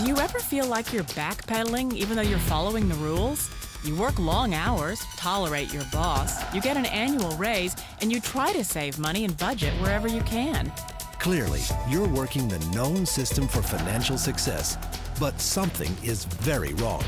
Do you ever feel like you're backpedaling even though you're following the rules? You work long hours, tolerate your boss, you get an annual raise, and you try to save money and budget wherever you can. Clearly, you're working the known system for financial success, but something is very wrong.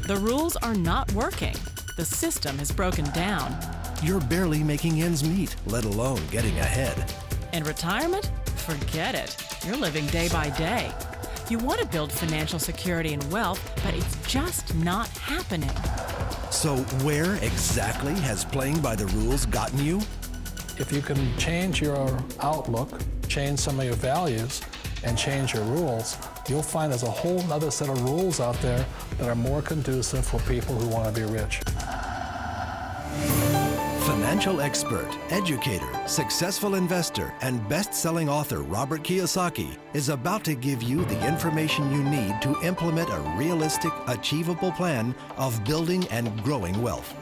The rules are not working. The system has broken down. You're barely making ends meet, let alone getting ahead. And retirement? Forget it. You're living day by day. You want to build financial security and wealth, but it's just not happening. So where exactly has playing by the rules gotten you? If you can change your outlook, change some of your values, and change your rules, you'll find there's a whole other set of rules out there that are more conducive for people who want to be rich. Financial expert, educator, successful investor, and best-selling author Robert Kiyosaki is about to give you the information you need to implement a realistic, achievable plan of building and growing wealth.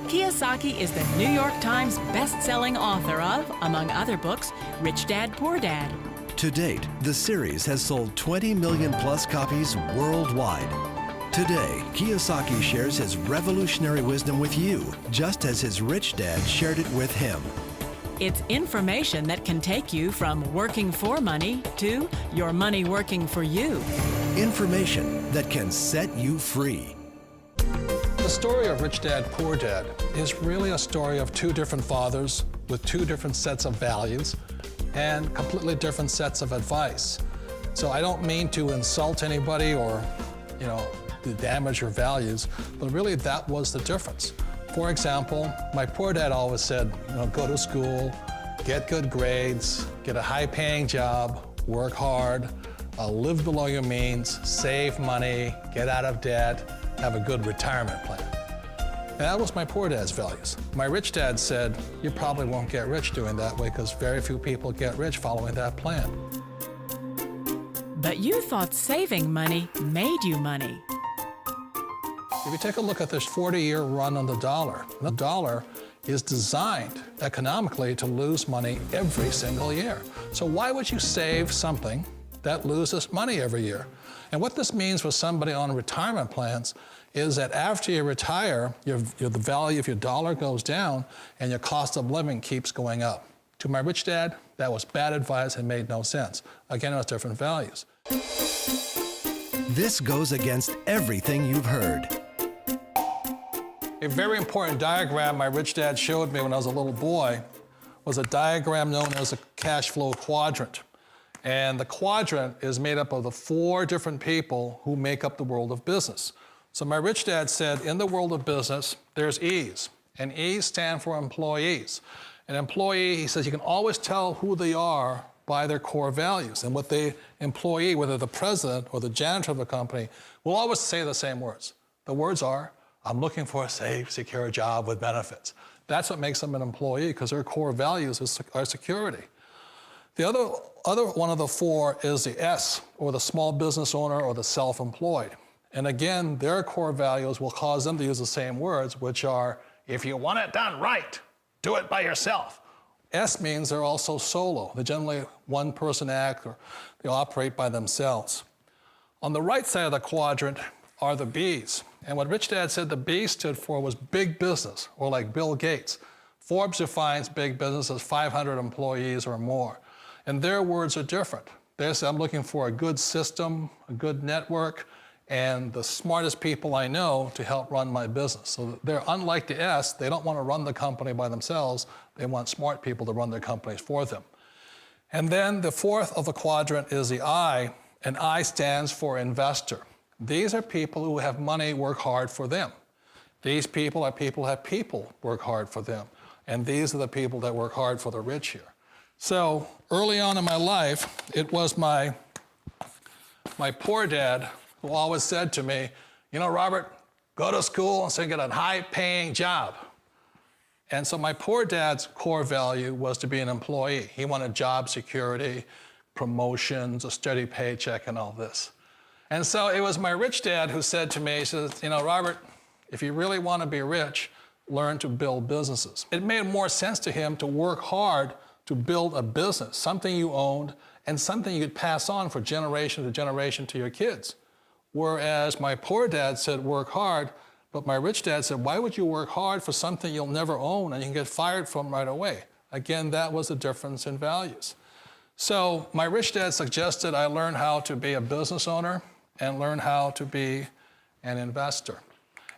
Kiyosaki is the New York Times best-selling author of, among other books, Rich Dad, Poor Dad. To date, the series has sold 20 million plus copies worldwide. Today, Kiyosaki shares his revolutionary wisdom with you, just as his rich dad shared it with him. It's information that can take you from working for money to your money working for you. Information that can set you free. The story of Rich Dad, Poor Dad is really a story of two different fathers with two different sets of values and completely different sets of advice. So I don't mean to insult anybody or, to damage your values, but really that was the difference. For example, my poor dad always said, go to school, get good grades, get a high-paying job, work hard, live below your means, save money, get out of debt, have a good retirement plan. And that was my poor dad's values. My rich dad said, you probably won't get rich doing that way because very few people get rich following that plan. But you thought saving money made you money. If you take a look at this 40-year run on the dollar is designed economically to lose money every single year. So why would you save something that loses money every year? And what this means for somebody on retirement plans is that after you retire, the value of your dollar goes down and your cost of living keeps going up. To my rich dad, that was bad advice and made no sense. Again, it was different values. This goes against everything you've heard. A very important diagram my rich dad showed me when I was a little boy was a diagram known as a cash flow quadrant. And the quadrant is made up of the 4 different people who make up the world of business. So my rich dad said, in the world of business, there's E's, and E's stand for employees. An employee, he says, you can always tell who they are by their core values. And what the employee, whether the president or the janitor of the company, will always say the same words. The words are, I'm looking for a safe, secure job with benefits. That's what makes them an employee, because their core values are security. The other one of the 4 is the S, or the small business owner or the self-employed. And again, their core values will cause them to use the same words, which are, if you want it done right, do it by yourself. S means they're also solo. They're generally one-person act, or they operate by themselves. On the right side of the quadrant are the B's. And what Rich Dad said the B stood for was big business, or like Bill Gates. Forbes defines big business as 500 employees or more. And their words are different. They say, I'm looking for a good system, a good network, and the smartest people I know to help run my business. So they're unlike the S. They don't want to run the company by themselves. They want smart people to run their companies for them. And then the 4th of the quadrant is the I, and I stands for investor. These are people who have money work hard for them. These people are people who have people work hard for them. And these are the people that work hard for the rich here. So early on in my life, it was my poor dad who always said to me, Robert, go to school and so get a high-paying job. And so my poor dad's core value was to be an employee. He wanted job security, promotions, a steady paycheck, and all this. And so it was my rich dad who said to me, he says, Robert, if you really want to be rich, learn to build businesses. It made more sense to him to work hard to build a business, something you owned, and something you could pass on for generation to generation to your kids. Whereas my poor dad said, work hard, but my rich dad said, why would you work hard for something you'll never own and you can get fired from right away? Again, that was the difference in values. So my rich dad suggested I learn how to be a business owner and learn how to be an investor.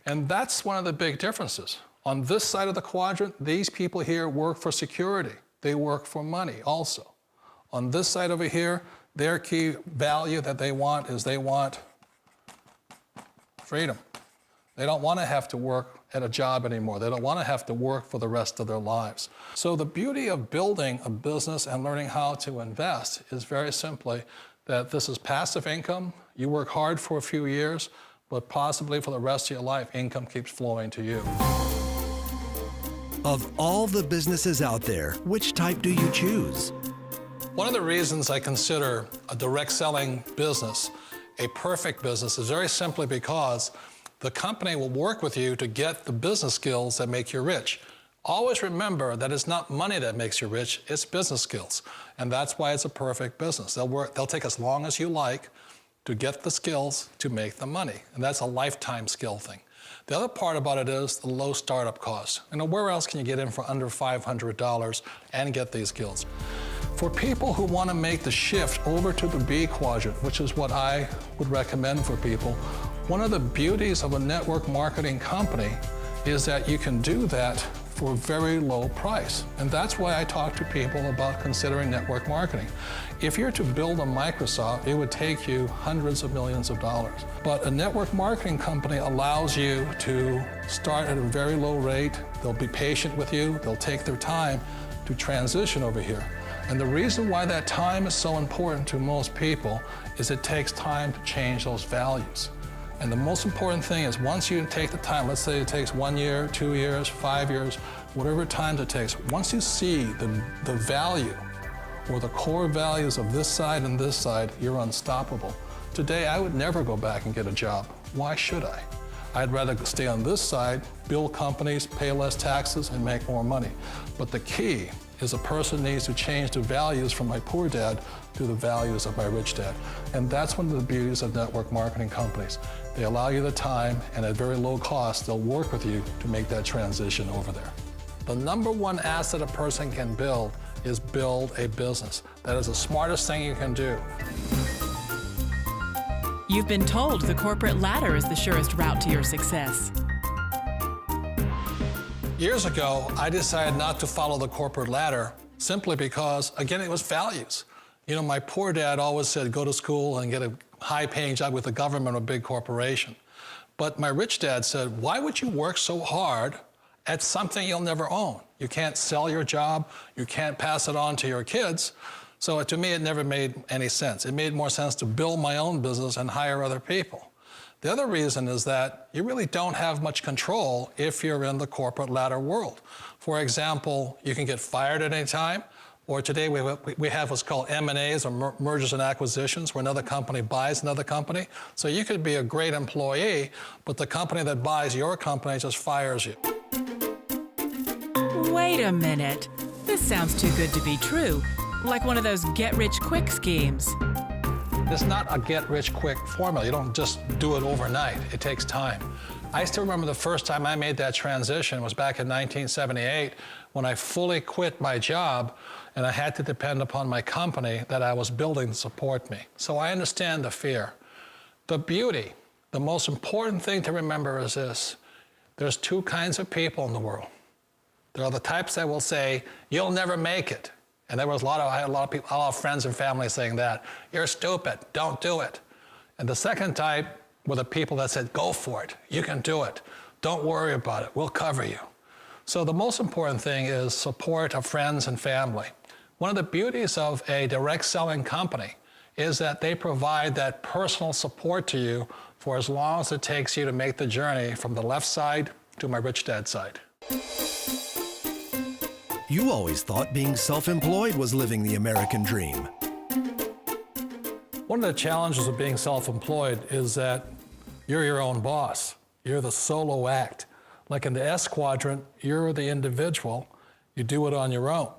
And that's one of the big differences. On this side of the quadrant, these people here work for security. They work for money also. On this side over here, their key value that they want is they want freedom. They don't want to have to work at a job anymore. They don't want to have to work for the rest of their lives. So the beauty of building a business and learning how to invest is very simply that this is passive income. You work hard for a few years, but possibly for the rest of your life, income keeps flowing to you. Of all the businesses out there, which type do you choose? One of the reasons I consider a direct selling business a perfect business is very simply because the company will work with you to get the business skills that make you rich. Always remember that it's not money that makes you rich, it's business skills. And that's why it's a perfect business. They'll take as long as you like to get the skills to make the money. And that's a lifetime skill thing. The other part about it is the low startup cost. Where else can you get in for under $500 and get these skills? For people who want to make the shift over to the B quadrant, which is what I would recommend for people, one of the beauties of a network marketing company is that you can do that for a very low price. And that's why I talk to people about considering network marketing. If you're to build a Microsoft, it would take you hundreds of millions of dollars. But a network marketing company allows you to start at a very low rate. They'll be patient with you. They'll take their time to transition over here. And the reason why that time is so important to most people is it takes time to change those values. And the most important thing is once you take the time, let's say it takes 1 year, 2 years, 5 years, whatever time it takes, once you see the value or the core values of this side and this side, you're unstoppable. Today, I would never go back and get a job. Why should I? I'd rather stay on this side, build companies, pay less taxes, and make more money. But the key is a person needs to change the values from my poor dad to the values of my rich dad. And that's one of the beauties of network marketing companies. They allow you the time, and at very low cost, they'll work with you to make that transition over there. The number one asset a person can build is build a business. That is the smartest thing you can do. You've been told the corporate ladder is the surest route to your success. Years ago, I decided not to follow the corporate ladder simply because, again, it was values. My poor dad always said, go to school and get a high-paying job with the government or a big corporation. But my rich dad said, why would you work so hard at something you'll never own? You can't sell your job. You can't pass it on to your kids. So to me, it never made any sense. It made more sense to build my own business and hire other people. The other reason is that you really don't have much control if you're in the corporate ladder world. For example, you can get fired at any time, or today we have what's called M&As, or mergers and acquisitions, where another company buys another company. So you could be a great employee, but the company that buys your company just fires you. Wait a minute. This sounds too good to be true. Like one of those get-rich-quick schemes. It's not a get-rich-quick formula. You don't just do it overnight. It takes time. I still remember the first time I made that transition was back in 1978 when I fully quit my job and I had to depend upon my company that I was building to support me. So I understand the fear. The beauty, the most important thing to remember is this. There's two kinds of people in the world. There are the types that will say, you'll never make it. And I had a lot of friends and family saying that. You're stupid, don't do it. And the second type were the people that said, go for it, you can do it. Don't worry about it, we'll cover you. So the most important thing is support of friends and family. One of the beauties of a direct selling company is that they provide that personal support to you for as long as it takes you to make the journey from the left side to my rich dad side. You always thought being self-employed was living the American dream. One of the challenges of being self-employed is that you're your own boss. You're the solo act. Like in the S quadrant, you're the individual. You do it on your own.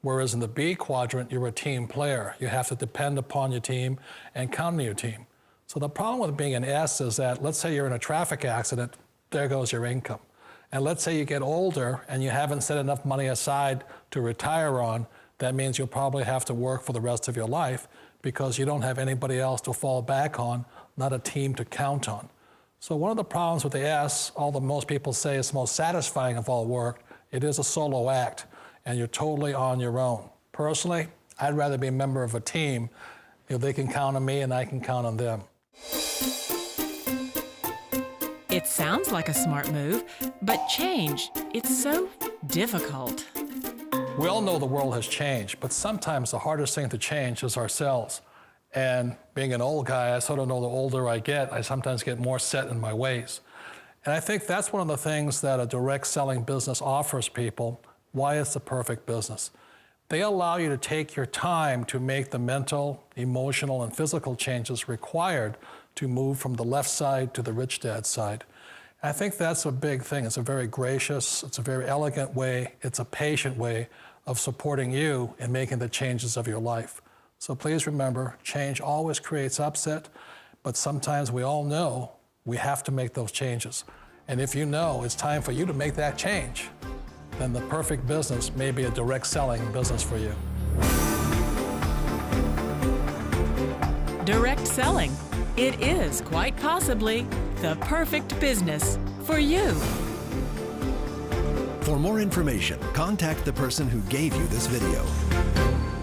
Whereas in the B quadrant, you're a team player. You have to depend upon your team and count on your team. So the problem with being an S is that, let's say you're in a traffic accident, there goes your income. And let's say you get older and you haven't set enough money aside to retire on, that means you'll probably have to work for the rest of your life because you don't have anybody else to fall back on, not a team to count on. So one of the problems with the S, although most people say it's the most satisfying of all work, it is a solo act, and you're totally on your own. Personally, I'd rather be a member of a team. If they can count on me and I can count on them. It sounds like a smart move, but change, it's so difficult. We all know the world has changed, but sometimes the hardest thing to change is ourselves. And being an old guy, I sort of know the older I get, I sometimes get more set in my ways. And I think that's one of the things that a direct selling business offers people, why it's the perfect business. They allow you to take your time to make the mental, emotional, and physical changes required to move from the left side to the rich dad side. And I think that's a big thing. It's a very gracious, it's a very elegant way, it's a patient way of supporting you in making the changes of your life. So please remember, change always creates upset, but sometimes we all know we have to make those changes. And if you know it's time for you to make that change, then the perfect business may be a direct selling business for you. Direct selling. It is quite possibly the perfect business for you. For more information, contact the person who gave you this video.